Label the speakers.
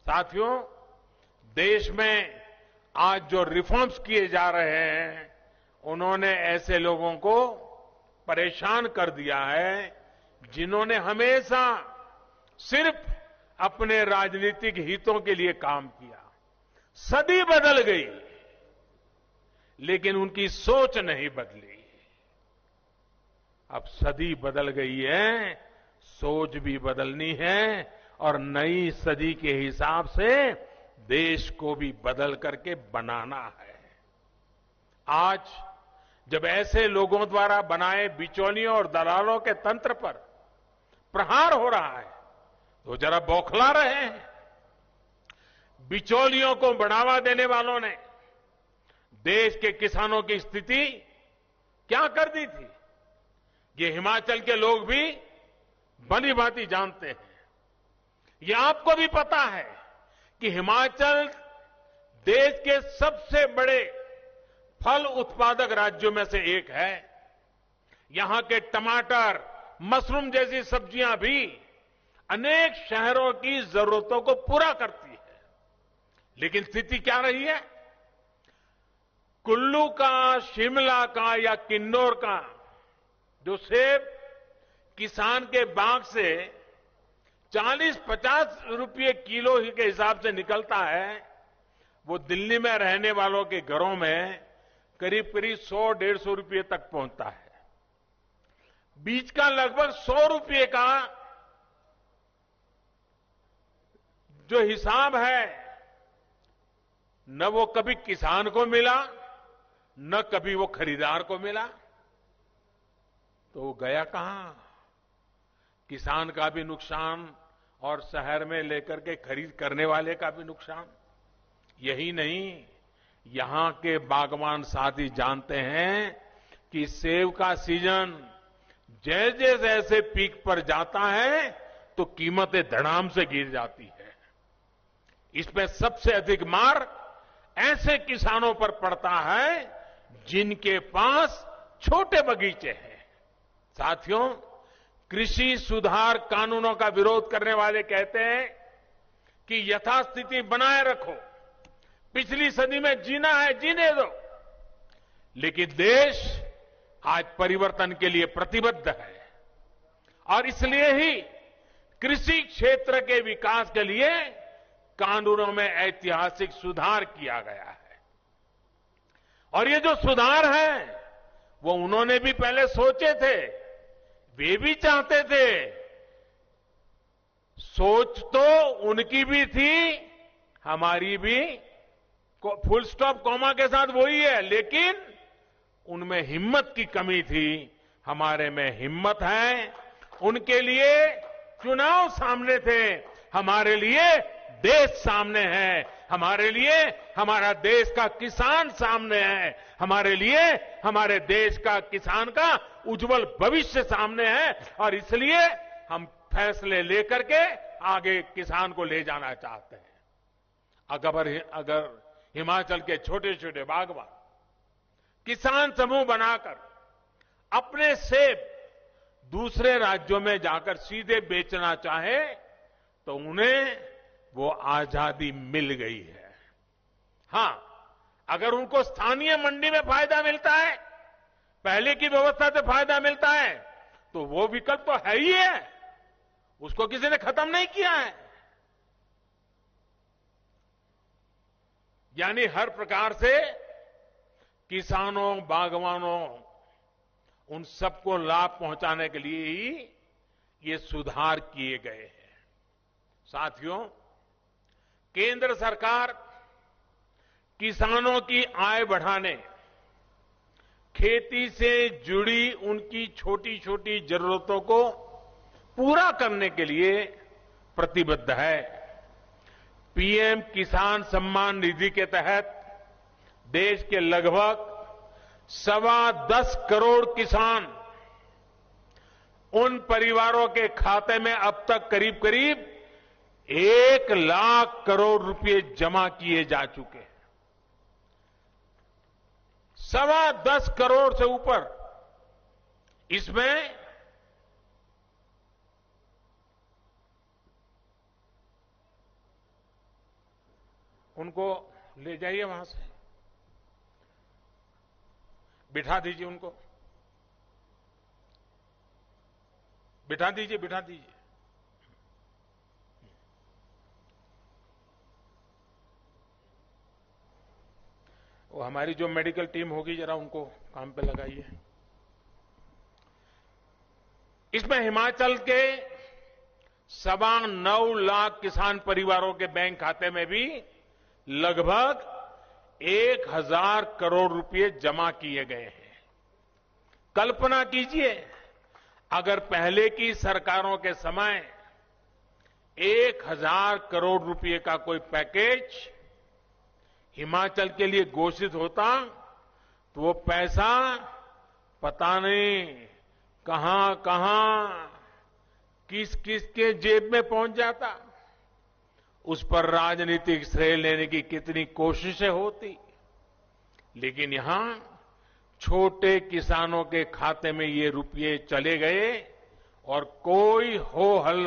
Speaker 1: साथियों, देश में आज जो रिफॉर्म्स किए जा रहे हैं, उन्होंने ऐसे लोगों को परेशान कर दिया है जिन्होंने हमेशा सिर्फ अपने राजनीतिक हितों के लिए काम किया। सदी बदल गई, लेकिन उनकी सोच नहीं बदली। अब सदी बदल गई है, सोच भी बदलनी है और नई सदी के हिसाब से देश को भी बदल करके बनाना है। आज जब ऐसे लोगों द्वारा बनाए बिचौलियों और दलालों के तंत्र पर प्रहार हो रहा है, तो जरा बौखला रहे हैं। बिचौलियों को बढ़ावा देने वालों ने देश के किसानों की स्थिति क्या कर दी थी, ये हिमाचल के लोग भी भली भांति जानते हैं। ये आपको भी पता है कि हिमाचल देश के सबसे बड़े फल उत्पादक राज्यों में से एक है। यहां के टमाटर, मशरूम जैसी सब्जियां भी अनेक शहरों की जरूरतों को पूरा करती है। लेकिन स्थिति क्या रही है? कुल्लू का, शिमला का या किन्नौर का जो सेब किसान के बाग से 40-50 रुपये किलो के हिसाब से निकलता है, वो दिल्ली में रहने वालों के घरों में करीब करीब 100-150 रुपये तक पहुंचता है। बीज का लगभग 100 रुपये का जो हिसाब है, न वो कभी किसान को मिला, न कभी वो खरीदार को मिला। तो वो गया कहां? किसान का भी नुकसान और शहर में लेकर के खरीद करने वाले का भी नुकसान। यही नहीं, यहां के बागवान साथी जानते हैं कि सेब का सीजन जैसे जैसे पीक पर जाता है तो कीमतें धड़ाम से गिर जाती है। इसमें सबसे अधिक मार ऐसे किसानों पर पड़ता है जिनके पास छोटे बगीचे हैं। साथियों, कृषि सुधार कानूनों का विरोध करने वाले कहते हैं कि यथास्थिति बनाए रखो, पिछली सदी में जीना है जीने दो। लेकिन देश आज परिवर्तन के लिए प्रतिबद्ध है और इसलिए ही कृषि क्षेत्र के विकास के लिए कानूनों में ऐतिहासिक सुधार किया गया है। और ये जो सुधार है वो उन्होंने भी पहले सोचे थे, वे भी चाहते थे। सोच तो उनकी भी थी, हमारी भी, फुल स्टॉप कॉमा के साथ वही है, लेकिन उनमें हिम्मत की कमी थी। हमारे में हिम्मत है। उनके लिए चुनाव सामने थे, हमारे लिए देश सामने है। हमारे लिए हमारा देश का किसान सामने है। हमारे लिए हमारे देश का किसान का उज्जवल भविष्य सामने है और इसलिए हम फैसले लेकर के आगे किसान को ले जाना चाहते हैं। अगर हिमाचल के छोटे छोटे बागवान किसान समूह बनाकर अपने सेब दूसरे राज्यों में जाकर सीधे बेचना चाहे तो उन्हें वो आजादी मिल गई है। हां, अगर उनको स्थानीय मंडी में फायदा मिलता है, पहले की व्यवस्था से फायदा मिलता है, तो वो विकल्प तो है ही है, उसको किसी ने खत्म नहीं किया है। यानी हर प्रकार से किसानों, बागवानों, उन सबको लाभ पहुंचाने के लिए ही ये सुधार किए गए हैं। साथियों, केंद्र सरकार किसानों की आय बढ़ाने, खेती से जुड़ी उनकी छोटी छोटी जरूरतों को पूरा करने के लिए प्रतिबद्ध है। पीएम किसान सम्मान निधि के तहत देश के लगभग 10.25 करोड़ किसान, उन परिवारों के खाते में अब तक करीब करीब 1 लाख करोड़ रुपए जमा किए जा चुके हैं। 10.25 करोड़ से ऊपर। इसमें उनको ले जाइए वहां से, बिठा दीजिए उनको, बिठा दीजिए, बिठा दीजिए। वो हमारी जो मेडिकल टीम होगी जरा उनको काम पे लगाइए। इसमें हिमाचल के 9.25 लाख किसान परिवारों के बैंक खाते में भी लगभग 1,000 करोड़ रुपए जमा किए गए हैं। कल्पना कीजिए, अगर पहले की सरकारों के समय 1,000 करोड़ रुपए का कोई पैकेज हिमाचल के लिए घोषित होता तो वो पैसा पता नहीं कहां कहां किस किस के जेब में पहुंच जाता, उस पर राजनीतिक श्रेय लेने की कितनी कोशिशें होती। लेकिन यहां छोटे किसानों के खाते में ये रुपये चले गए और कोई हो हल